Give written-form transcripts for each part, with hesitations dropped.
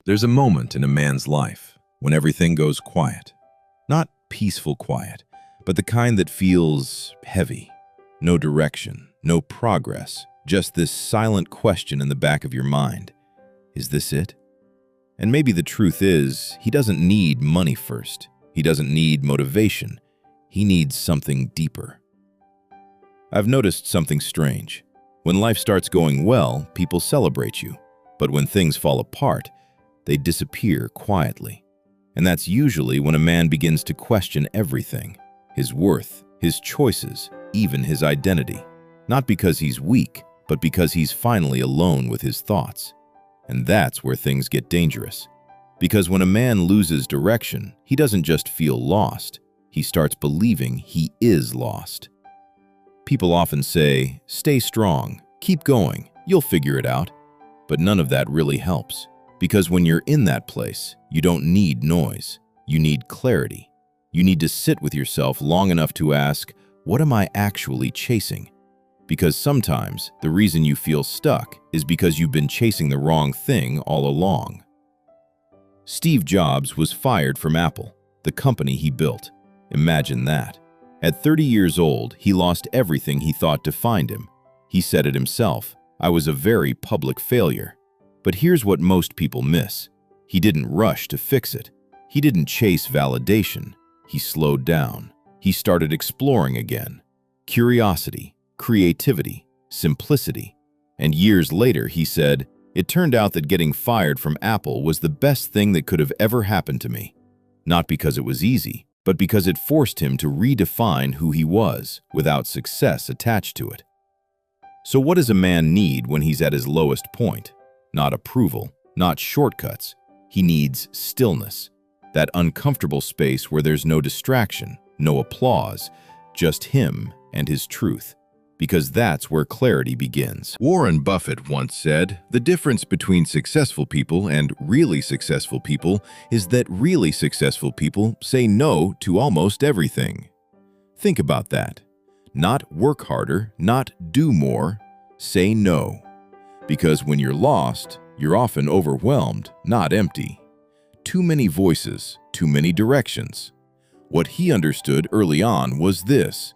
There's a moment in a man's life when everything goes quiet. Not peaceful quiet, but the kind that feels heavy. No direction, no progress, just this silent question in the back of your mind. Is this it? And maybe the truth is, he doesn't need money first. He doesn't need motivation. He needs something deeper. I've noticed something strange. When life starts going well, people celebrate you. But when things fall apart, they disappear quietly. And that's usually when a man begins to question everything. His worth, his choices, even his identity. Not because he's weak, but because he's finally alone with his thoughts. And that's where things get dangerous. Because when a man loses direction, he doesn't just feel lost. He starts believing he is lost. People often say, "Stay strong, keep going, you'll figure it out." But none of that really helps. Because when you're in that place, you don't need noise. You need clarity. You need to sit with yourself long enough to ask, what am I actually chasing? Because sometimes the reason you feel stuck is because you've been chasing the wrong thing all along. Steve Jobs was fired from Apple, the company he built. Imagine that. At 30 years old, he lost everything he thought defined him. He said it himself, "I was a very public failure." But here's what most people miss. He didn't rush to fix it. He didn't chase validation. He slowed down. He started exploring again. Curiosity, creativity, simplicity. And years later, he said, "It turned out that getting fired from Apple was the best thing that could have ever happened to me. Not because it was easy, but because it forced him to redefine who he was without success attached to it." So what does a man need when he's at his lowest point? Not approval, not shortcuts. He needs stillness. That uncomfortable space where there's no distraction, no applause, just him and his truth. Because that's where clarity begins. Warren Buffett once said, "The difference between successful people and really successful people is that really successful people say no to almost everything." Think about that. Not work harder, not do more, say no. Because when you're lost, you're often overwhelmed, not empty. Too many voices, too many directions. What he understood early on was this: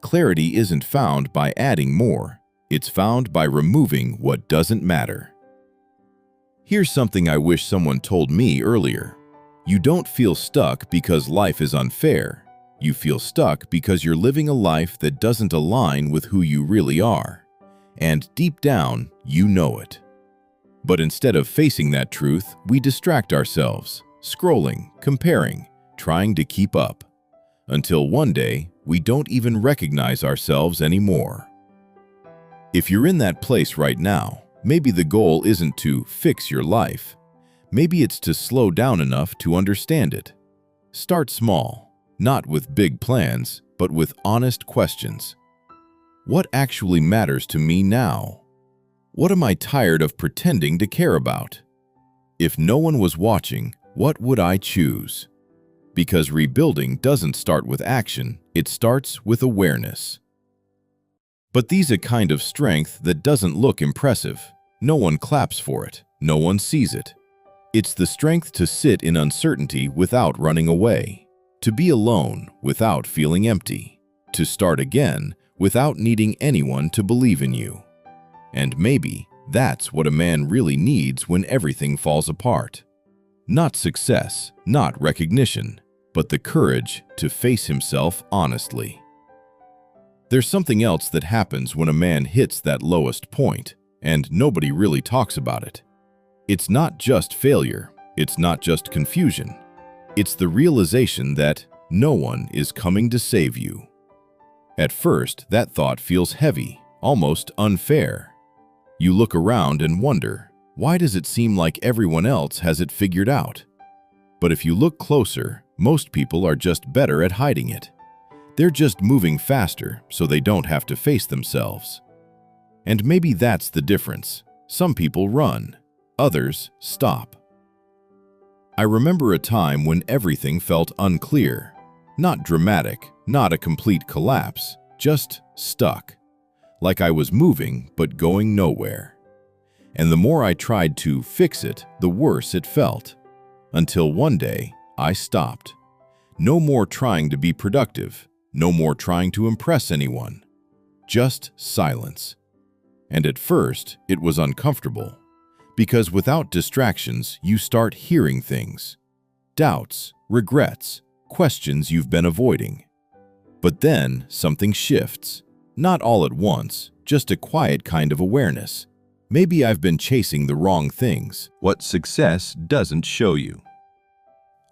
clarity isn't found by adding more. It's found by removing what doesn't matter. Here's something I wish someone told me earlier. You don't feel stuck because life is unfair. You feel stuck because you're living a life that doesn't align with who you really are. And deep down, you know it. But instead of facing that truth, we distract ourselves, scrolling, comparing, trying to keep up. Until one day, we don't even recognize ourselves anymore. If you're in that place right now, maybe the goal isn't to fix your life. Maybe it's to slow down enough to understand it. Start small, not with big plans, but with honest questions. What actually matters to me now? What am I tired of pretending to care about? If no one was watching, what would I choose? Because rebuilding doesn't start with action, it starts with awareness. But these a kind of strength that doesn't look impressive. No one claps for it. No one sees it. It's the strength to sit in uncertainty without running away. To be alone without feeling empty. To start again without needing anyone to believe in you. And maybe that's what a man really needs when everything falls apart. Not success, not recognition, but the courage to face himself honestly. There's something else that happens when a man hits that lowest point, and nobody really talks about it. It's not just failure, it's not just confusion. It's the realization that no one is coming to save you. At first, that thought feels heavy, almost unfair. You look around and wonder, why does it seem like everyone else has it figured out? But if you look closer, most people are just better at hiding it. They're just moving faster so they don't have to face themselves. And maybe that's the difference. Some people run, others stop. I remember a time when everything felt unclear. Not dramatic, not a complete collapse, just stuck. Like I was moving but going nowhere. And the more I tried to fix it, the worse it felt. Until one day, I stopped. No more trying to be productive. No more trying to impress anyone. Just silence. And at first, it was uncomfortable. Because without distractions, you start hearing things. Doubts, regrets, questions you've been avoiding. But then, something shifts. Not all at once, just a quiet kind of awareness. Maybe I've been chasing the wrong things. What success doesn't show you.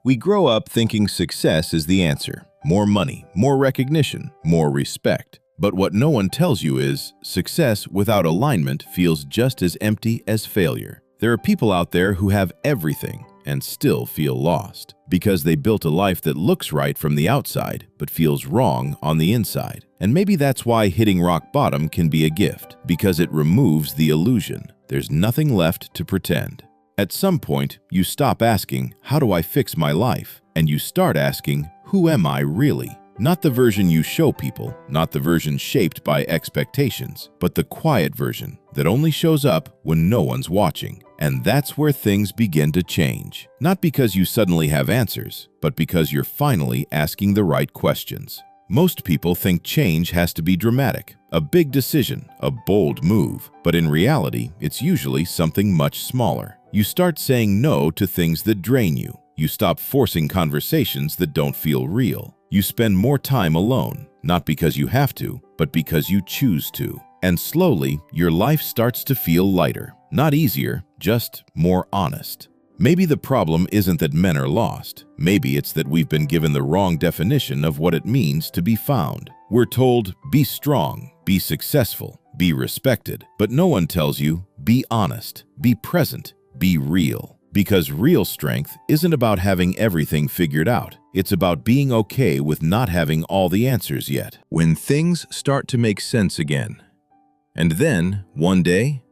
We grow up thinking success is the answer. More money, more recognition, more respect. But what no one tells you is, success without alignment feels just as empty as failure. There are people out there who have everything and still feel lost because they built a life that looks right from the outside but feels wrong on the inside. And maybe that's why hitting rock bottom can be a gift, because it removes the illusion. There's nothing left to pretend. At some point, you stop asking, how do I fix my life? And you start asking, who am I really? Not the version you show people, not the version shaped by expectations, but the quiet version that only shows up when no one's watching. And that's where things begin to change. Not because you suddenly have answers, but because you're finally asking the right questions. Most people think change has to be dramatic, a big decision, a bold move. But in reality, it's usually something much smaller. You start saying no to things that drain you. You stop forcing conversations that don't feel real. You spend more time alone, not because you have to, but because you choose to. And slowly, your life starts to feel lighter. Not easier, just more honest. Maybe the problem isn't that men are lost. Maybe it's that we've been given the wrong definition of what it means to be found. We're told, be strong, be successful, be respected. But no one tells you, be honest, be present, be real. Because real strength isn't about having everything figured out. It's about being okay with not having all the answers yet. When things start to make sense again. And then, one day,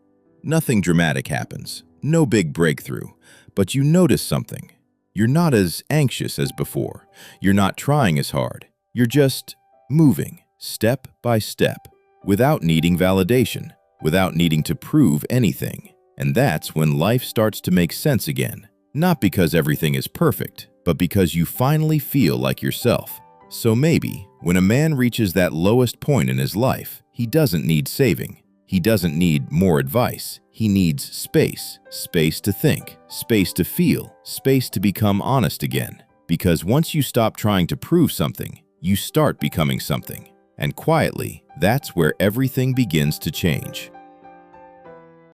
nothing dramatic happens. No big breakthrough. But you notice something. You're not as anxious as before. You're not trying as hard. You're just moving, step by step, without needing validation, without needing to prove anything. And that's when life starts to make sense again. Not because everything is perfect, but because you finally feel like yourself. So maybe, when a man reaches that lowest point in his life, he doesn't need saving. He doesn't need more advice. He needs space. Space to think, space to feel, space to become honest again. Because once you stop trying to prove something, you start becoming something. And quietly, that's where everything begins to change.